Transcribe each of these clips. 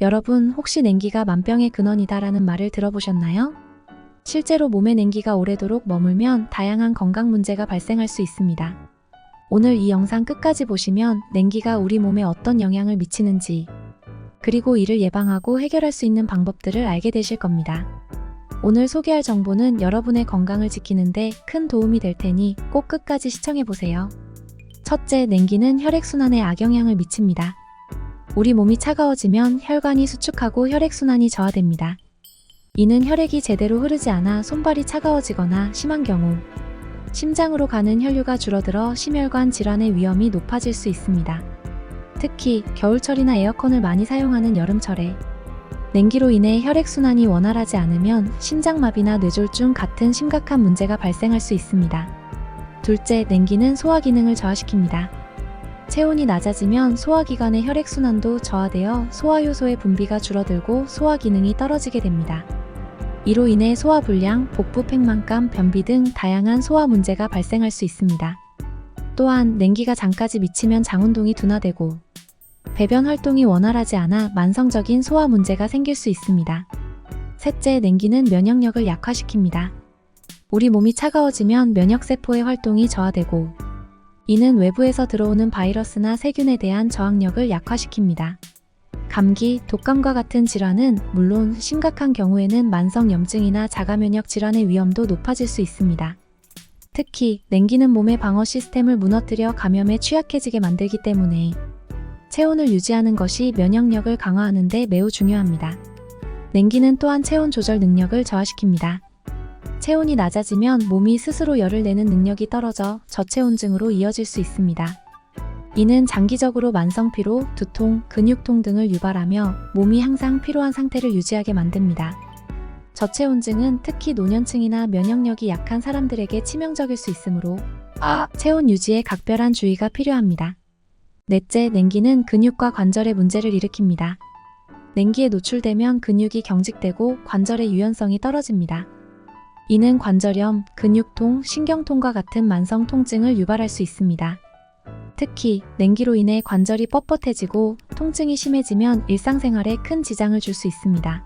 여러분, 혹시 냉기가 만병의 근원이다라는 말을 들어보셨나요? 실제로 몸에 냉기가 오래도록 머물면 다양한 건강 문제가 발생할 수 있습니다. 오늘 이 영상 끝까지 보시면 냉기가 우리 몸에 어떤 영향을 미치는지, 그리고 이를 예방하고 해결할 수 있는 방법들을 알게 되실 겁니다. 오늘 소개할 정보는 여러분의 건강을 지키는데 큰 도움이 될 테니 꼭 끝까지 시청해보세요. 첫째, 냉기는 혈액순환에 악영향을 미칩니다. 우리 몸이 차가워지면 혈관이 수축하고 혈액순환이 저하됩니다. 이는 혈액이 제대로 흐르지 않아 손발이 차가워지거나 심한 경우 심장으로 가는 혈류가 줄어들어 심혈관 질환의 위험이 높아질 수 있습니다. 특히 겨울철이나 에어컨을 많이 사용하는 여름철에 냉기로 인해 혈액순환이 원활하지 않으면 심장마비나 뇌졸중 같은 심각한 문제가 발생할 수 있습니다. 둘째, 냉기는 소화기능을 저하시킵니다. 체온이 낮아지면 소화기관의 혈액순환도 저하되어 소화효소의 분비가 줄어들고 소화기능이 떨어지게 됩니다. 이로 인해 소화불량, 복부 팽만감, 변비 등 다양한 소화 문제가 발생할 수 있습니다. 또한 냉기가 장까지 미치면 장운동이 둔화되고 배변 활동이 원활하지 않아 만성적인 소화 문제가 생길 수 있습니다. 셋째, 냉기는 면역력을 약화시킵니다. 우리 몸이 차가워지면 면역세포의 활동이 저하되고 이는 외부에서 들어오는 바이러스나 세균에 대한 저항력을 약화시킵니다. 감기, 독감과 같은 질환은 물론 심각한 경우에는 만성염증이나 자가면역 질환의 위험도 높아질 수 있습니다. 특히 냉기는 몸의 방어 시스템을 무너뜨려 감염에 취약해지게 만들기 때문에 체온을 유지하는 것이 면역력을 강화하는 데 매우 중요합니다. 냉기는 또한 체온 조절 능력을 저하시킵니다. 체온이 낮아지면 몸이 스스로 열을 내는 능력이 떨어져 저체온증으로 이어질 수 있습니다. 이는 장기적으로 만성피로, 두통, 근육통 등을 유발하며 몸이 항상 피로한 상태를 유지하게 만듭니다. 저체온증은 특히 노년층이나 면역력이 약한 사람들에게 치명적일 수 있으므로 체온 유지에 각별한 주의가 필요합니다. 넷째, 냉기는 근육과 관절에 문제를 일으킵니다. 냉기에 노출되면 근육이 경직되고 관절의 유연성이 떨어집니다. 이는 관절염, 근육통, 신경통과 같은 만성 통증을 유발할 수 있습니다. 특히 냉기로 인해 관절이 뻣뻣해지고 통증이 심해지면 일상생활에 큰 지장을 줄 수 있습니다.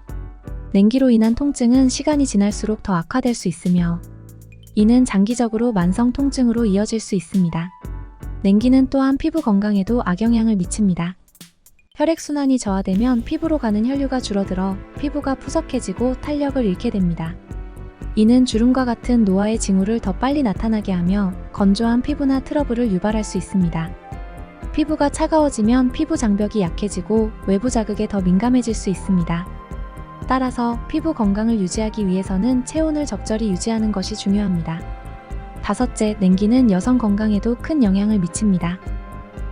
냉기로 인한 통증은 시간이 지날수록 더 악화될 수 있으며 이는 장기적으로 만성 통증으로 이어질 수 있습니다. 냉기는 또한 피부 건강에도 악영향을 미칩니다. 혈액순환이 저하되면 피부로 가는 혈류가 줄어들어 피부가 푸석해지고 탄력을 잃게 됩니다. 이는 주름과 같은 노화의 징후를 더 빨리 나타나게 하며 건조한 피부나 트러블을 유발할 수 있습니다. 피부가 차가워지면 피부 장벽이 약해지고 외부 자극에 더 민감해질 수 있습니다. 따라서 피부 건강을 유지하기 위해서는 체온을 적절히 유지하는 것이 중요합니다. 다섯째, 냉기는 여성 건강에도 큰 영향을 미칩니다.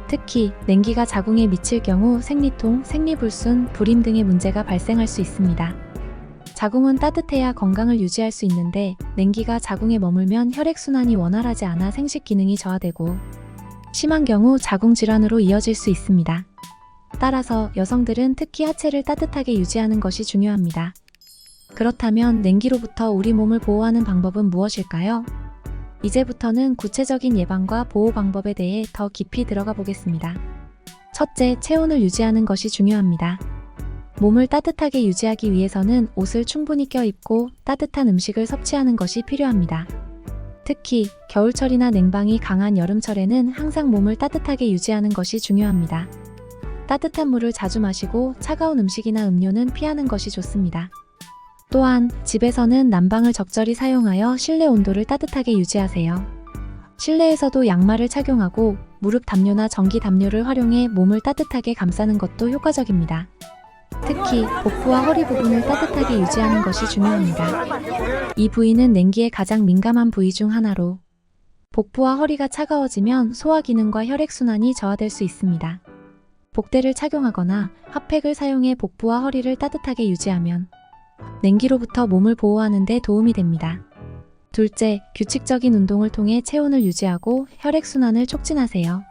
특히 냉기가 자궁에 미칠 경우 생리통, 생리불순, 불임 등의 문제가 발생할 수 있습니다. 자궁은 따뜻해야 건강을 유지할 수 있는데 냉기가 자궁에 머물면 혈액순환이 원활하지 않아 생식 기능이 저하되고 심한 경우 자궁 질환으로 이어질 수 있습니다. 따라서 여성들은 특히 하체를 따뜻하게 유지하는 것이 중요합니다. 그렇다면 냉기로부터 우리 몸을 보호하는 방법은 무엇일까요? 이제부터는 구체적인 예방과 보호 방법에 대해 더 깊이 들어가 보겠습니다. 첫째, 체온을 유지하는 것이 중요합니다. 몸을 따뜻하게 유지하기 위해서는 옷을 충분히 껴입고 따뜻한 음식을 섭취하는 것이 필요합니다. 특히 겨울철이나 냉방이 강한 여름철에는 항상 몸을 따뜻하게 유지하는 것이 중요합니다. 따뜻한 물을 자주 마시고 차가운 음식이나 음료는 피하는 것이 좋습니다. 또한 집에서는 난방을 적절히 사용하여 실내 온도를 따뜻하게 유지하세요. 실내에서도 양말을 착용하고 무릎 담요나 전기 담요를 활용해 몸을 따뜻하게 감싸는 것도 효과적입니다. 특히 복부와 허리 부분을 따뜻하게 유지하는 것이 중요합니다. 이 부위는 냉기에 가장 민감한 부위 중 하나로 복부와 허리가 차가워지면 소화 기능과 혈액순환이 저하될 수 있습니다. 복대를 착용하거나 핫팩을 사용해 복부와 허리를 따뜻하게 유지하면 냉기로부터 몸을 보호하는 데 도움이 됩니다. 둘째, 규칙적인 운동을 통해 체온을 유지하고 혈액순환을 촉진하세요.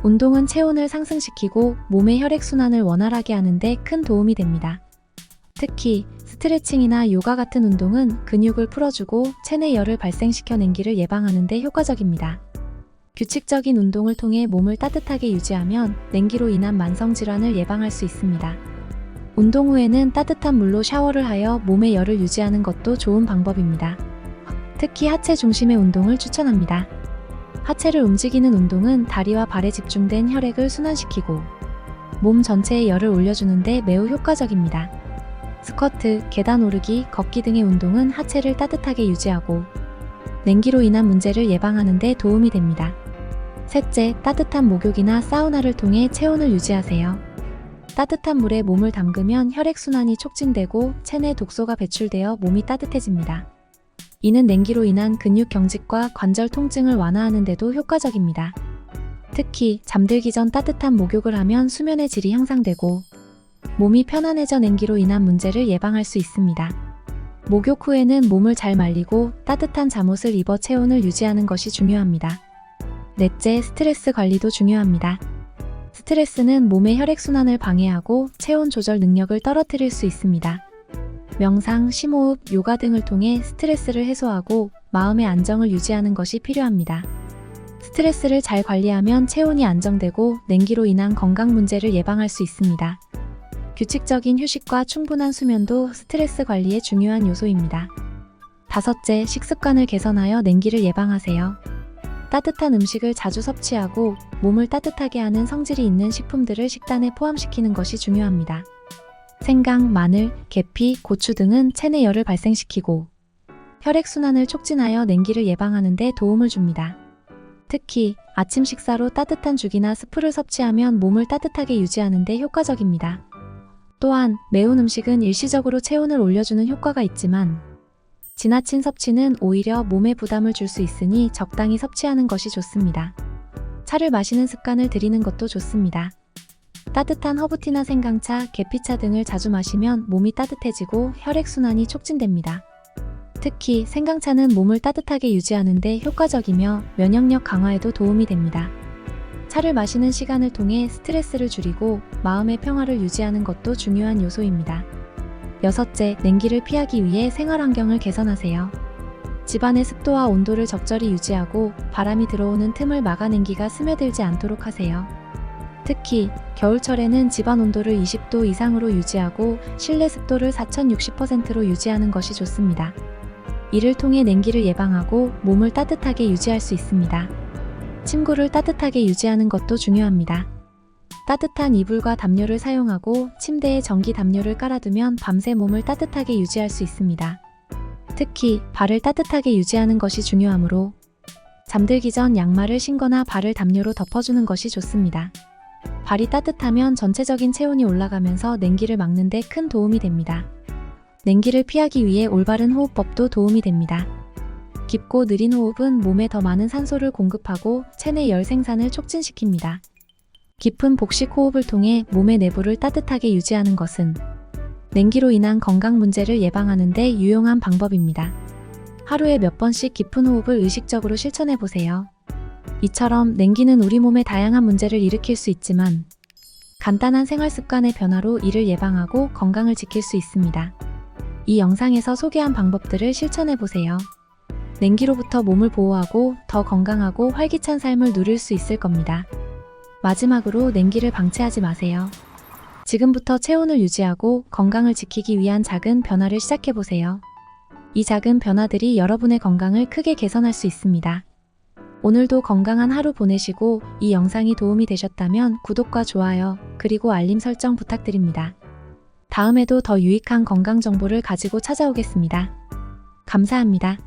운동은 체온을 상승시키고 몸의 혈액순환을 원활하게 하는 데 큰 도움이 됩니다. 특히 스트레칭이나 요가 같은 운동은 근육을 풀어주고 체내 열을 발생시켜 냉기를 예방하는 데 효과적입니다. 규칙적인 운동을 통해 몸을 따뜻하게 유지하면 냉기로 인한 만성 질환을 예방할 수 있습니다. 운동 후에는 따뜻한 물로 샤워를 하여 몸의 열을 유지하는 것도 좋은 방법입니다. 특히 하체 중심의 운동을 추천합니다. 하체를 움직이는 운동은 다리와 발에 집중된 혈액을 순환시키고 몸 전체에 열을 올려주는데 매우 효과적입니다. 스쿼트, 계단 오르기, 걷기 등의 운동은 하체를 따뜻하게 유지하고 냉기로 인한 문제를 예방하는 데 도움이 됩니다. 셋째, 따뜻한 목욕이나 사우나를 통해 체온을 유지하세요. 따뜻한 물에 몸을 담그면 혈액순환이 촉진되고 체내 독소가 배출되어 몸이 따뜻해집니다. 이는 냉기로 인한 근육 경직과 관절 통증을 완화하는 데도 효과적입니다. 특히 잠들기 전 따뜻한 목욕을 하면 수면의 질이 향상되고 몸이 편안해져 냉기로 인한 문제를 예방할 수 있습니다. 목욕 후에는 몸을 잘 말리고 따뜻한 잠옷을 입어 체온을 유지하는 것이 중요합니다. 넷째, 스트레스 관리도 중요합니다. 스트레스는 몸의 혈액순환을 방해하고 체온 조절 능력을 떨어뜨릴 수 있습니다. 명상, 심호흡, 요가 등을 통해 스트레스를 해소하고 마음의 안정을 유지하는 것이 필요합니다. 스트레스를 잘 관리하면 체온이 안정되고 냉기로 인한 건강 문제를 예방할 수 있습니다. 규칙적인 휴식과 충분한 수면도 스트레스 관리의 중요한 요소입니다. 다섯째, 식습관을 개선하여 냉기를 예방하세요. 따뜻한 음식을 자주 섭취하고 몸을 따뜻하게 하는 성질이 있는 식품들을 식단에 포함시키는 것이 중요합니다. 생강, 마늘, 계피, 고추 등은 체내 열을 발생시키고 혈액순환을 촉진하여 냉기를 예방하는 데 도움을 줍니다. 특히 아침 식사로 따뜻한 죽이나 스프를 섭취하면 몸을 따뜻하게 유지하는 데 효과적입니다. 또한 매운 음식은 일시적으로 체온을 올려주는 효과가 있지만 지나친 섭취는 오히려 몸에 부담을 줄 수 있으니 적당히 섭취하는 것이 좋습니다. 차를 마시는 습관을 들이는 것도 좋습니다. 따뜻한 허브티나 생강차, 계피차 등을 자주 마시면 몸이 따뜻해지고 혈액순환이 촉진됩니다. 특히 생강차는 몸을 따뜻하게 유지하는 데 효과적이며 면역력 강화에도 도움이 됩니다. 차를 마시는 시간을 통해 스트레스를 줄이고 마음의 평화를 유지하는 것도 중요한 요소입니다. 여섯째, 냉기를 피하기 위해 생활환경을 개선하세요. 집안의 습도와 온도를 적절히 유지하고 바람이 들어오는 틈을 막아 냉기가 스며들지 않도록 하세요. 특히 겨울철에는 집안 온도를 20도 이상으로 유지하고 실내 습도를 4060%로 유지하는 것이 좋습니다. 이를 통해 냉기를 예방하고 몸을 따뜻하게 유지할 수 있습니다. 침구를 따뜻하게 유지하는 것도 중요합니다. 따뜻한 이불과 담요를 사용하고 침대에 전기 담요를 깔아두면 밤새 몸을 따뜻하게 유지할 수 있습니다. 특히 발을 따뜻하게 유지하는 것이 중요하므로 잠들기 전 양말을 신거나 발을 담요로 덮어주는 것이 좋습니다. 발이 따뜻하면 전체적인 체온이 올라가면서 냉기를 막는 데 큰 도움이 됩니다. 냉기를 피하기 위해 올바른 호흡법도 도움이 됩니다. 깊고 느린 호흡은 몸에 더 많은 산소를 공급하고 체내 열 생산을 촉진시킵니다. 깊은 복식 호흡을 통해 몸의 내부를 따뜻하게 유지하는 것은 냉기로 인한 건강 문제를 예방하는 데 유용한 방법입니다. 하루에 몇 번씩 깊은 호흡을 의식적으로 실천해 보세요. 이처럼 냉기는 우리 몸에 다양한 문제를 일으킬 수 있지만 간단한 생활 습관의 변화로 이를 예방하고 건강을 지킬 수 있습니다. 이 영상에서 소개한 방법들을 실천해 보세요. 냉기로부터 몸을 보호하고 더 건강하고 활기찬 삶을 누릴 수 있을 겁니다. 마지막으로 냉기를 방치하지 마세요. 지금부터 체온을 유지하고 건강을 지키기 위한 작은 변화를 시작해보세요. 이 작은 변화들이 여러분의 건강을 크게 개선할 수 있습니다. 오늘도 건강한 하루 보내시고 이 영상이 도움이 되셨다면 구독과 좋아요, 그리고 알림 설정 부탁드립니다. 다음에도 더 유익한 건강 정보를 가지고 찾아오겠습니다. 감사합니다.